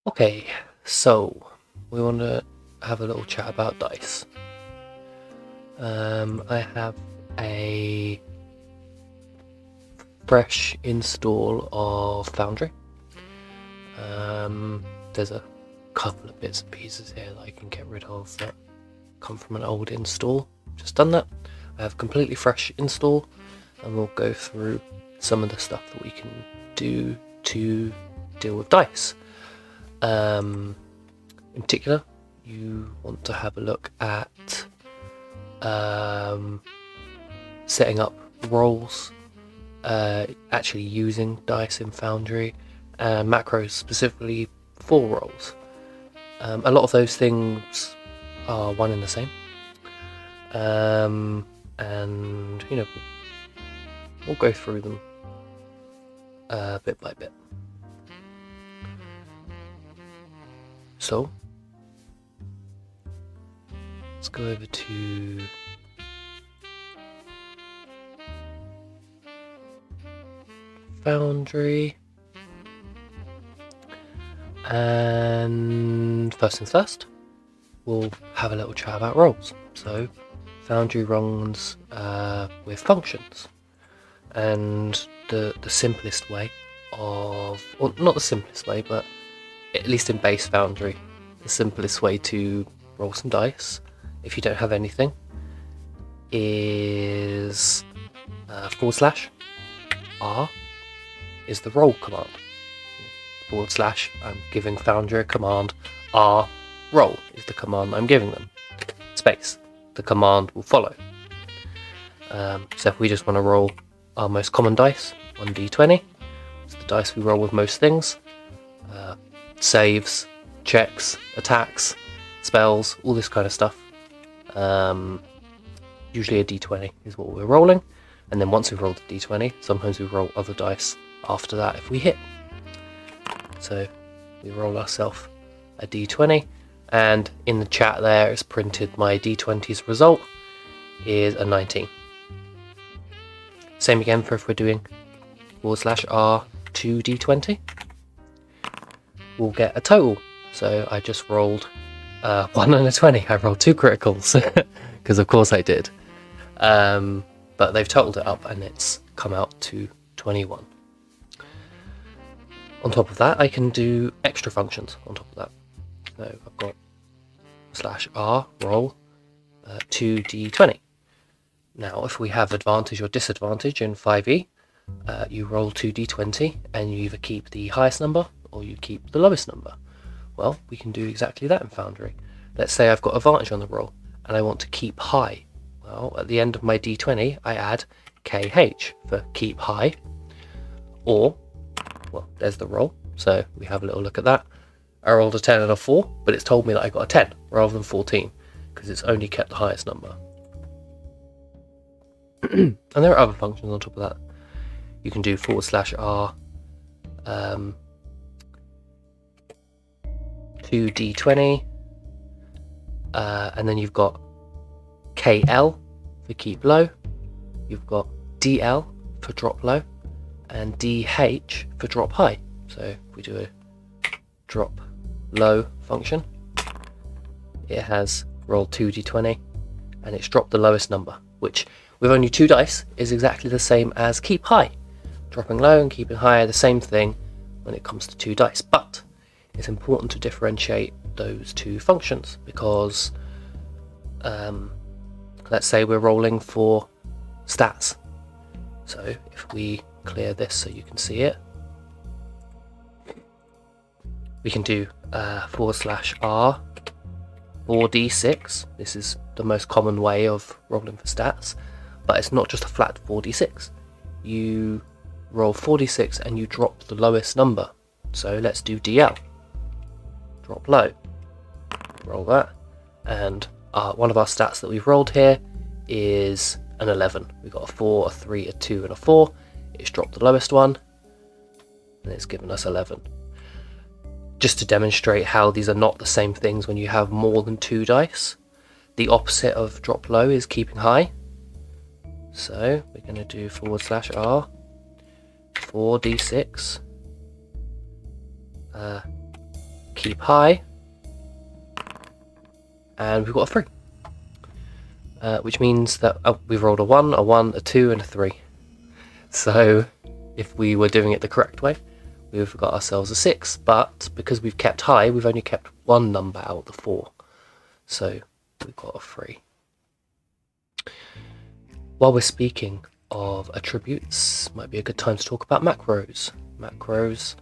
Okay, so we want to have a little chat about dice. I have a fresh install of Foundry. There's a couple of bits and pieces here that I can get rid of that come from an old install. Just done that. I have a completely fresh install, and we'll go through some of the stuff that we can do to deal with dice. In particular, you want to have a look at setting up roles, actually using dice in Foundry, and macros specifically for roles. A lot of those things are one and the same, and we'll go through them bit by bit. So let's go over to Foundry, and first things first, we'll have a little chat about roles. So Foundry runs with functions, and the simplest way of, or not the simplest way, but at least in base Foundry, the simplest way to roll some dice, if you don't have anything, is /R is the roll command. / I'm giving Foundry a command, R roll is the command I'm giving them. Space, the command will follow. So if we just want to roll our most common dice, 1d20, it's the dice we roll with most things. Saves, checks, attacks, spells, all this kind of stuff. Usually a d20 is what we're rolling, and then once we've rolled a d20, sometimes we roll other dice after that if we hit. So we roll ourselves a d20, and in the chat there it's printed my d20's result is a 19. Same again for if we're doing /R 2d20. We'll get a total. So I just rolled 1 and a 20. I rolled 2 criticals because of course I did. But they've totaled it up and it's come out to 21. On top of that, I can do extra functions on top of that. So I've got /R roll 2d20. Now, if we have advantage or disadvantage in 5e, you roll 2d20 and you either keep the highest number or you keep the lowest number. Well, we can do exactly that in Foundry. Let's say I've got advantage on the roll and I want to keep high. Well, at the end of my d20, I add KH for keep high, or, well, there's the roll. So we have a little look at that. I rolled a 10 and a 4, but it's told me that I got a 10 rather than 14 because it's only kept the highest number. And there are other functions on top of that. You can do /R 2d20, and then you've got KL for keep low, you've got DL for drop low, and DH for drop high. So if we do a drop low function, it has rolled 2d20 and it's dropped the lowest number, which with only 2 dice is exactly the same as keep high. Dropping low and keeping high are the same thing when it comes to 2 dice, but it's important to differentiate those 2 functions because let's say we're rolling for stats. So if we clear this so you can see it, we can do /R 4d6. This is the most common way of rolling for stats, but it's not just a flat 4d6. You roll 4d6 and you drop the lowest number. So let's do DL. Drop low. Roll that, and one of our stats that we've rolled here is an 11. We've got a 4, a 3, a 2, and a 4. It's dropped the lowest one, and it's given us 11. Just to demonstrate how these are not the same things when you have more than 2 dice. The opposite of drop low is keeping high. So we're going to do /R 4d6 keep high, and we've got a 3. Which means that we've rolled a 1, a 1, a 2, and a 3. So if we were doing it the correct way, we've got ourselves a 6, but because we've kept high, we've only kept one number out of the 4. So we've got a 3. While we're speaking of attributes, might be a good time to talk about macros. Macros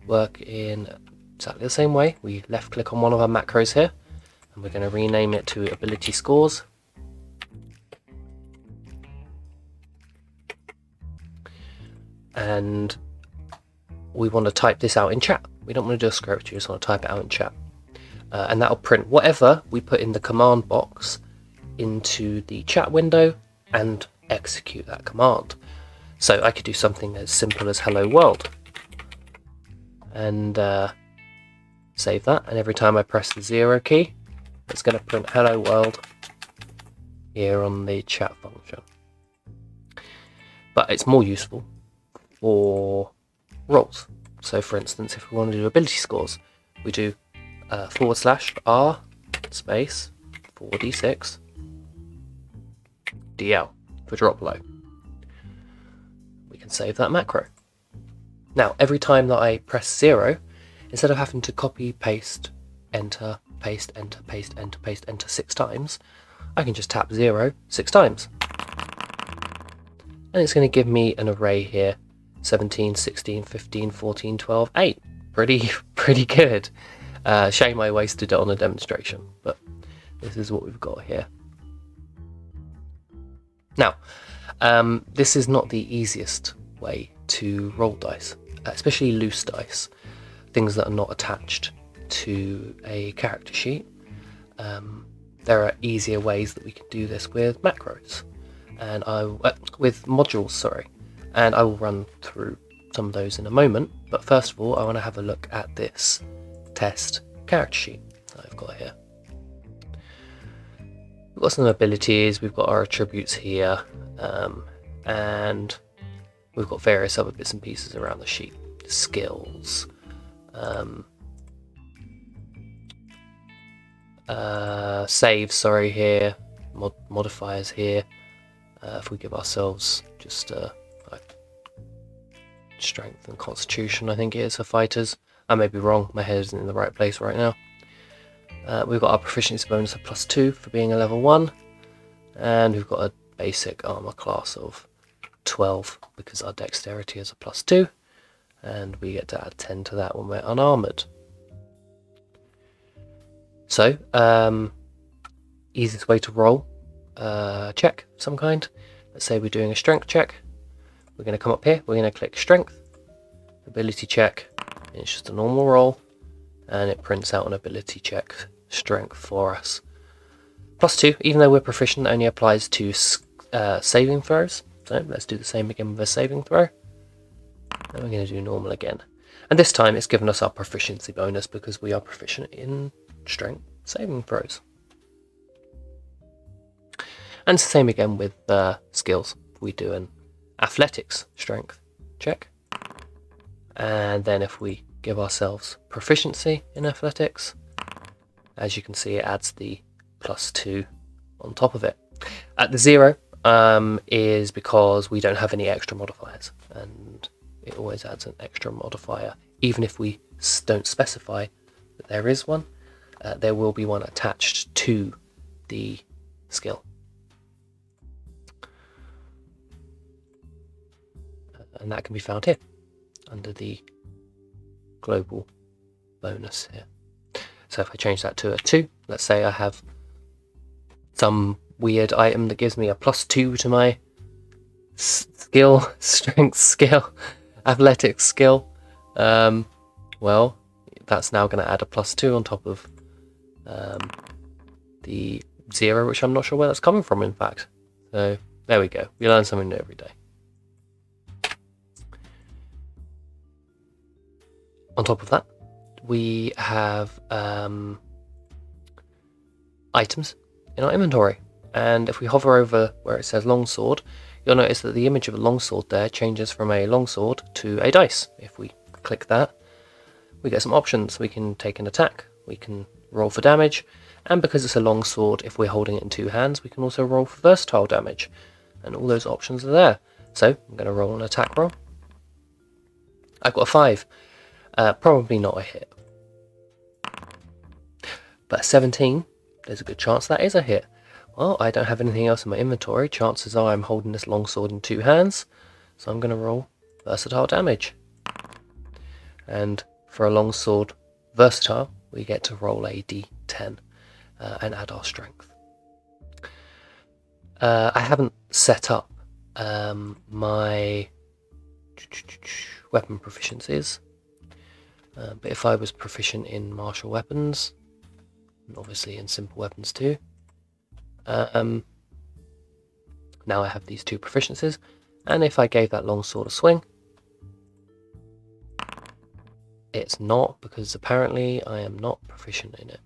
work in exactly the same way. We left click on one of our macros here, and we're going to rename it to ability scores. And we want to type this out in chat. We don't want to do a script, we just want to type it out in chat. And that'll print whatever we put in the command box into the chat window and execute that command. So I could do something as simple as hello world and save that, and every time I press the 0 key, it's going to print hello world here on the chat function. But it's more useful for roles. So for instance, if we want to do ability scores, we do /r space 4d6 dl for drop low. We can save that macro. Now every time that I press 0, instead of having to copy, paste, enter, paste, enter, paste, enter, paste, enter 6 times, I can just tap 0 6 times. And it's going to give me an array here: 17, 16, 15, 14, 12, 8. Pretty good. Shame I wasted it on a demonstration, but this is what we've got here. Now, this is not the easiest way to roll dice, especially loose dice, things that are not attached to a character sheet. There are easier ways that we can do this with macros, and with modules, sorry. And I will run through some of those in a moment, but first of all I want to have a look at this test character sheet that I've got here. We've got some abilities, we've got our attributes here, and we've got various other bits and pieces around the sheet. Skills, saves, sorry, here, modifiers here. If we give ourselves just strength and constitution, I think it is for fighters. I may be wrong, my head isn't in the right place right now. We've got our proficiency bonus of +2 for being a level 1, and we've got a basic armor class of 12 because our dexterity is a +2, and we get to add 10 to that when we're unarmored. So, easiest way to roll check of some kind. Let's say we're doing a strength check. We're going to come up here, we're going to click strength, ability check, and it's just a normal roll, and it prints out an ability check strength for us. +2, even though we're proficient, only applies to saving throws. So let's do the same again with a saving throw. And we're going to do normal again. And this time it's given us our proficiency bonus because we are proficient in strength saving throws. And it's the same again with skills. We do an athletics strength check, and then if we give ourselves proficiency in athletics, as you can see, it adds the +2 on top of it. At the 0 is because we don't have any extra modifiers, and it always adds an extra modifier. Even if we don't specify that there is one, there will be one attached to the skill. And that can be found here under the global bonus here. So if I change that to a 2, let's say I have some weird item that gives me a +2 to my skill, strength skill, athletics skill, well, that's now going to add a +2 on top of the 0, which I'm not sure where that's coming from, in fact. So there we go, we learn something new every day. On top of that, we have items in our inventory, and if we hover over where it says longsword, you'll notice that the image of a longsword there changes from a longsword to a dice. If we click that, we get some options. We can take an attack, we can roll for damage, and because it's a long sword, if we're holding it in two hands, we can also roll for versatile damage, and all those options are there. So I'm going to roll an attack roll. I've got a 5, probably not a hit, but 17, there's a good chance that is a hit. Well, I don't have anything else in my inventory. Chances are I'm holding this longsword in two hands, so I'm going to roll versatile damage. And for a longsword versatile, we get to roll a d10 and add our strength. I haven't set up my weapon proficiencies, but if I was proficient in martial weapons, and obviously in simple weapons too, now I have these two proficiencies, and if I gave that longsword a swing, it's not, because apparently I am not proficient in it.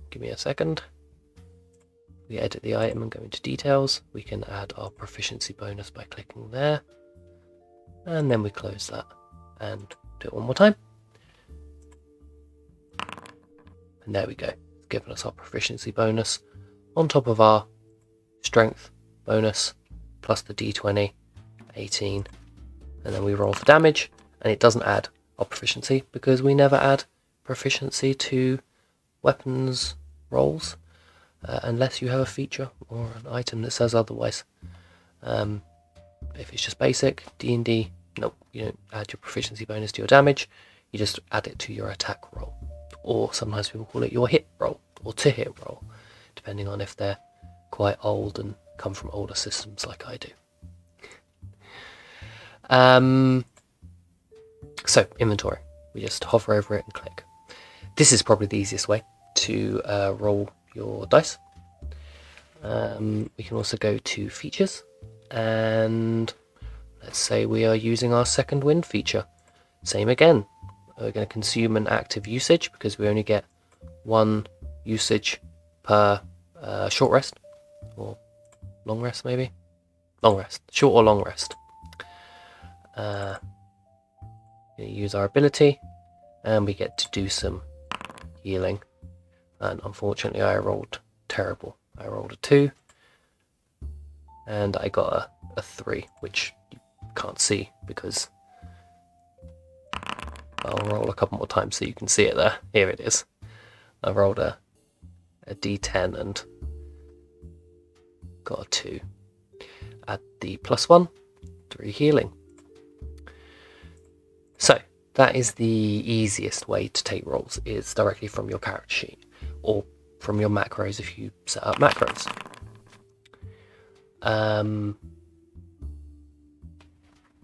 Give me a second. We edit the item and go into details. We can add our proficiency bonus by clicking there, and then we close that and do it one more time. And there we go. It's given us our proficiency bonus on top of our strength bonus plus the d20, 18, and then we roll for damage, and it doesn't add our proficiency because we never add proficiency to weapons rolls unless you have a feature or an item that says otherwise. If it's just basic D&D, nope, you don't add your proficiency bonus to your damage, you just add it to your attack roll, or sometimes people call it your hit roll or to hit roll, depending on if they're quite old and come from older systems like I do. So inventory, we just hover over it and click. This is probably the easiest way to roll your dice. We can also go to features, and let's say we are using our second wind feature. Same again, we're going to consume an active usage because we only get one usage per short rest, or long rest maybe? Long rest, short or long rest. Use our ability, and we get to do some healing, and unfortunately I rolled terrible. I rolled a 2 and I got a 3, which you can't see because I'll roll a couple more times so you can see it there. Here it is. I rolled a d10 and got a 2. Add the +1, 3 healing. So that is the easiest way to take rolls, is directly from your character sheet or from your macros if you set up macros.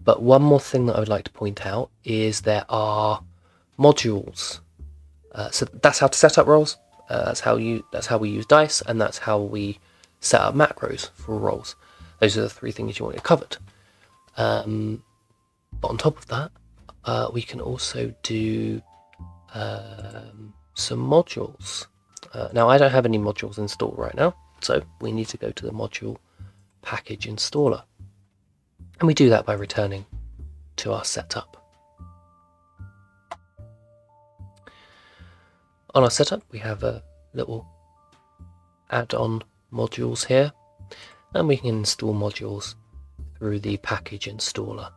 But one more thing that I would like to point out is there are modules. So that's how to set up rolls. That's how we use dice, and that's how we set up macros for rolls. Those are the 3 things you want it covered. But on top of that, we can also do some modules. Now I don't have any modules installed right now, so we need to go to the module package installer, and we do that by returning to our setup. On our setup we have a little add-on modules here, and we can install modules through the package installer.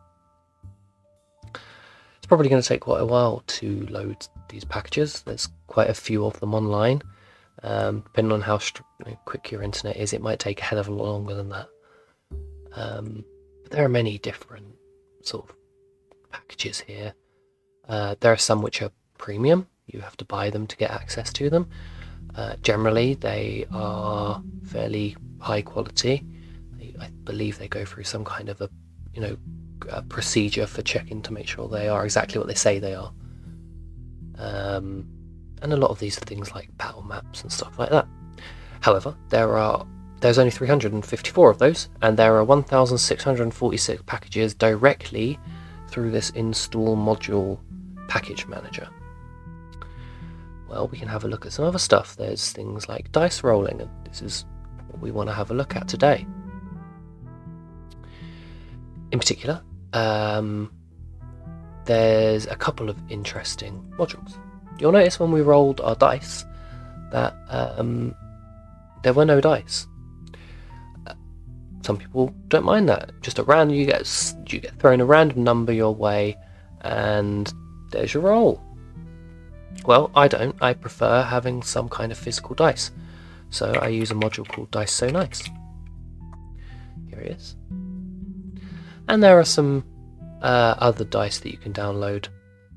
It's probably going to take quite a while to load these packages. There's quite a few of them online. Depending on how quick your internet is, it might take a hell of a lot longer than that. But there are many different sort of packages here. There are some which are premium. You have to buy them to get access to them. Generally, they are fairly high quality. I believe they go through some kind of a procedure for checking to make sure they are exactly what they say they are. And a lot of these are things like battle maps and stuff like that. However, there's only 354 of those, and there are 1,646 packages directly through this install module package manager. Well, we can have a look at some other stuff. There's things like dice rolling, and this is what we want to have a look at today. In particular, there's a couple of interesting modules. You'll notice when we rolled our dice that there were no dice. Some people don't mind that. Just at random, you get thrown a random number your way, and there's your roll. Well, I don't. I prefer having some kind of physical dice, so I use a module called Dice So Nice. Here it is. And there are some other dice that you can download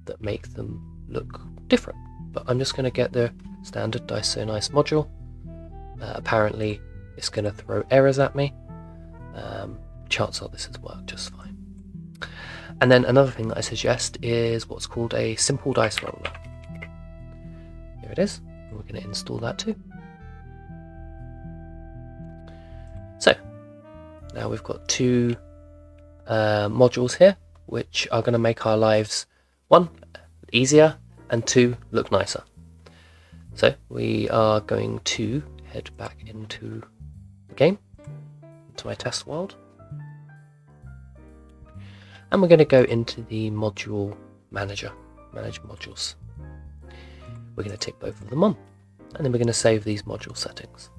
that make them look different. But I'm just going to get the standard Dice So Nice module. Apparently, it's going to throw errors at me. Chances are this has worked just fine. And then another thing that I suggest is what's called a simple dice roller. Here it is. We're going to install that too. So now we've got two modules here, which are going to make our lives, one, easier, and two, look nicer. So we are going to head back into the game, into my test world, and we're going to go into the module manager, manage modules. We're going to tick both of them on, and then we're going to save these module settings.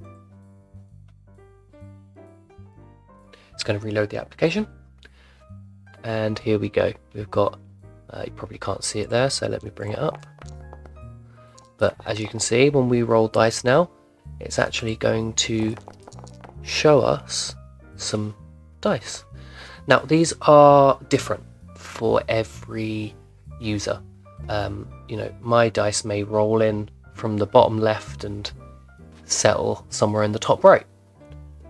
It's going to reload the application, and here we go. We've got, you probably can't see it there, so let me bring it up. But as you can see, when we roll dice now, it's actually going to show us some dice. Now, these are different for every user. You know, my dice may roll in from the bottom left and settle somewhere in the top right.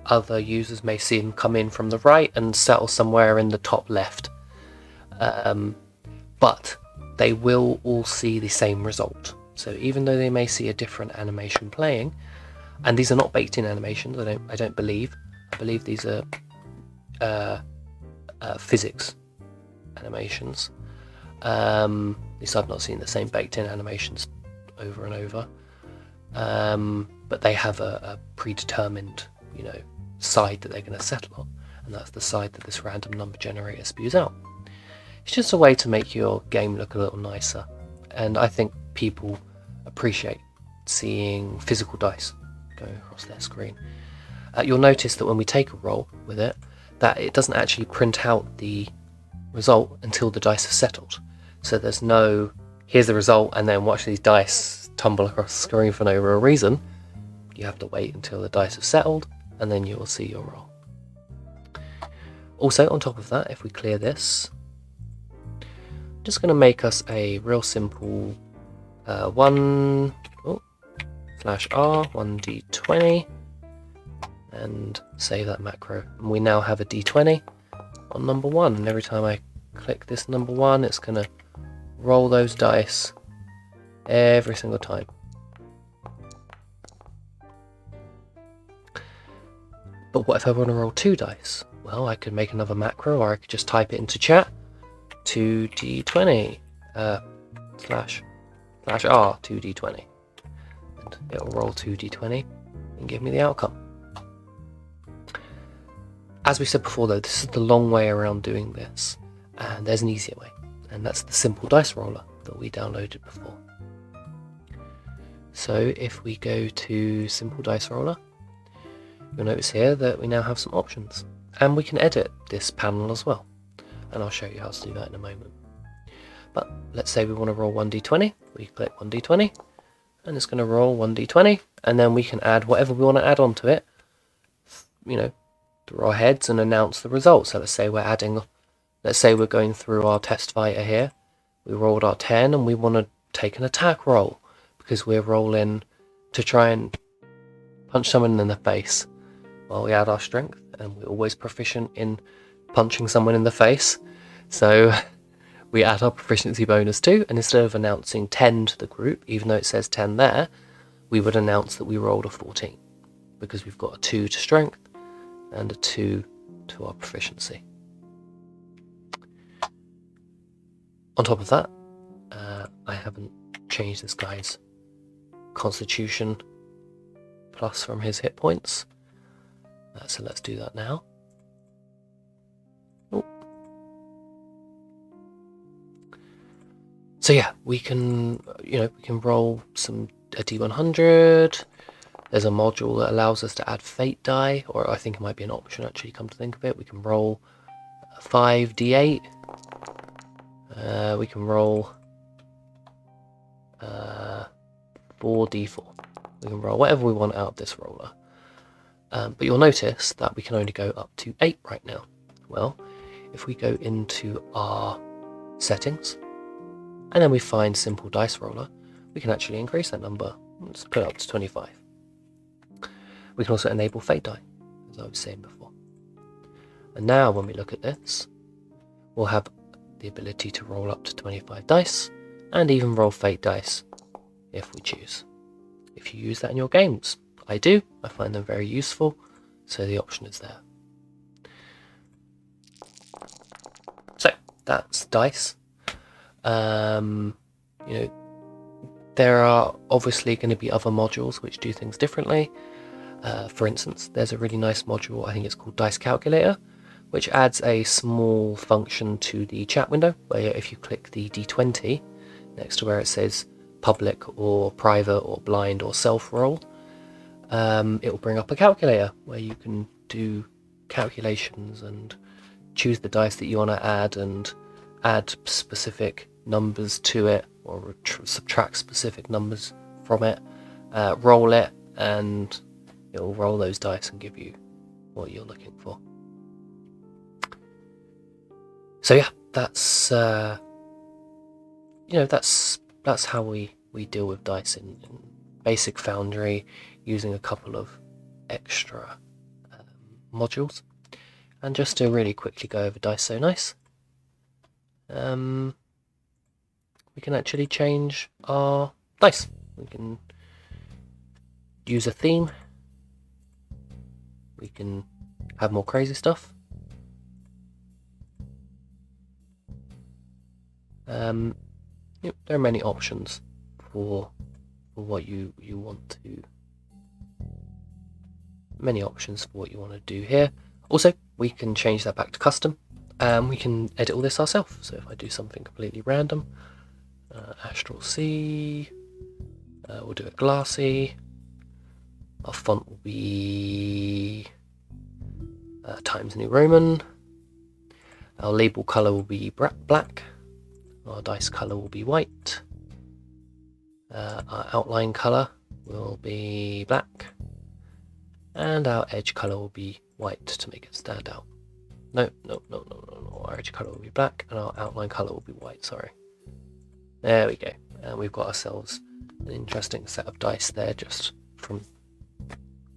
Other users may see them come in from the right and settle somewhere in the top left. But they will all see the same result. So even though they may see a different animation playing, and these are not baked in animations, I don't believe. I believe these are physics animations. At least I've not seen the same baked in animations over and over. But they have a predetermined, you know, side that they're going to settle on, and that's the side that this random number generator spews out. It's just a way to make your game look a little nicer, and I think people appreciate seeing physical dice going across their screen. You'll notice that when we take a roll with it, that it doesn't actually print out the result until the dice are settled. So there's no, here's the result, and then watch these dice tumble across the screen for no real reason. You have to wait until the dice have settled, and then you will see your roll. Also, on top of that, if we clear this, I'm just going to make us a real simple 1/r 1d20, and save that macro. And we now have a d20 on number 1, and every time I click this number 1, it's going to roll those dice every single time. But what if I want to roll 2 dice? Well, I could make another macro, or I could just type it into chat, 2d20 /r 2d20, and it will roll 2d20 and give me the outcome. As we said before though, this is the long way around doing this, and there's an easier way, and that's the simple dice roller that we downloaded before. So if we go to simple dice roller, you'll notice here that we now have some options, and we can edit this panel as well, and I'll show you how to do that in a moment. But let's say we want to roll 1d20, we click 1d20, and it's going to roll 1d20, and then we can add whatever we want to add onto it, you know, through our heads and announce the results. So let's say we're going through our test fighter here, we rolled our 10 and we want to take an attack roll, because we're rolling to try and punch someone in the face. Well, we add our strength, and we're always proficient in punching someone in the face, so we add our proficiency bonus too, and instead of announcing 10 to the group, even though it says 10 there, we would announce that we rolled a 14, because we've got a 2 to strength and a 2 to our proficiency. On top of that, I haven't changed this guy's constitution plus from his hit points, so let's do that now. So yeah, we can, we can roll a D100. There's a module that allows us to add fate die, or I think it might be an option actually, come to think of it. We can roll 5d8. We can roll 4d4. We can roll whatever we want out of this roller. But you'll notice that we can only go up to 8 right now. Well, if we go into our settings, and then we find simple dice roller, we can actually increase that number. Let's put it up to 25. We can also enable fate die, as I was saying before. And now when we look at this, we'll have the ability to roll up to 25 dice, and even roll fate dice if we choose. If you use that in your games, I do. I find them very useful, so the option is there. So that's dice. There are obviously going to be other modules which do things differently. For instance, there's a really nice module, I think it's called Dice Calculator, which adds a small function to the chat window, where if you click the D20 next to where it says public or private or blind or self-roll, it will bring up a calculator where you can do calculations and choose the dice that you want to add and add specific numbers to it, or subtract specific numbers from it, roll it, and it will roll those dice and give you what you're looking for. So yeah, that's that's how we deal with dice in basic Foundry, using a couple of extra modules. And just to really quickly go over Dice So Nice, we can actually change our dice. We can use a theme. We can have more crazy stuff. There are many options for what you want to. Many options for what you want to do here. Also, we can change that back to custom. We can edit all this ourselves. So if I do something completely random, Astral Sea, we'll do it glassy. Our font will be Times New Roman. Our label color will be black. Our dice color will be white. Our outline color will be black. And our edge color will be white to make it stand out. No. Our edge color will be black and our outline color will be white, sorry. There we go. And we've got ourselves an interesting set of dice there, just from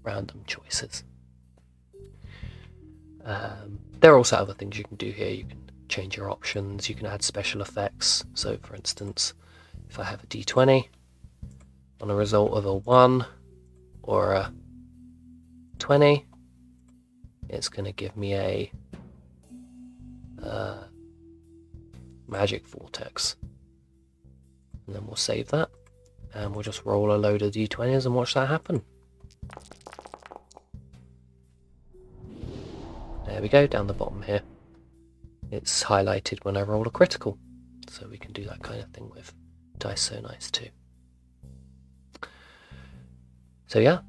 random choices. There are also other things you can do here. You can change your options, you can add special effects. So for instance, if I have a D20 on a result of a 1 or a 20, it's going to give me a magic vortex. And then we'll save that, and we'll just roll a load of D20s and watch that happen. There we go, down the bottom here. It's highlighted when I roll a critical, so we can do that kind of thing with Dice So Nice too. So yeah,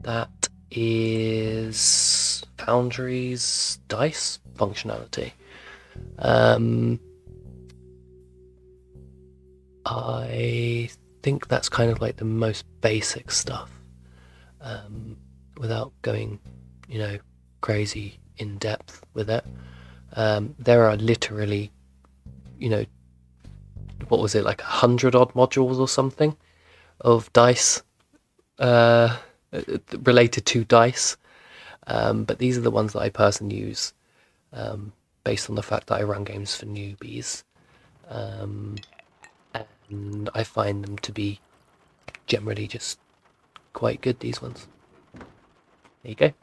that is Foundry's dice functionality. I think that's kind of like the most basic stuff, without going, crazy in depth with it. There are literally, what was it, like 100 odd modules or something of dice related to dice, but these are the ones that I personally use, based on the fact that I run games for newbies, and I find them to be generally just quite good, these ones. There you go.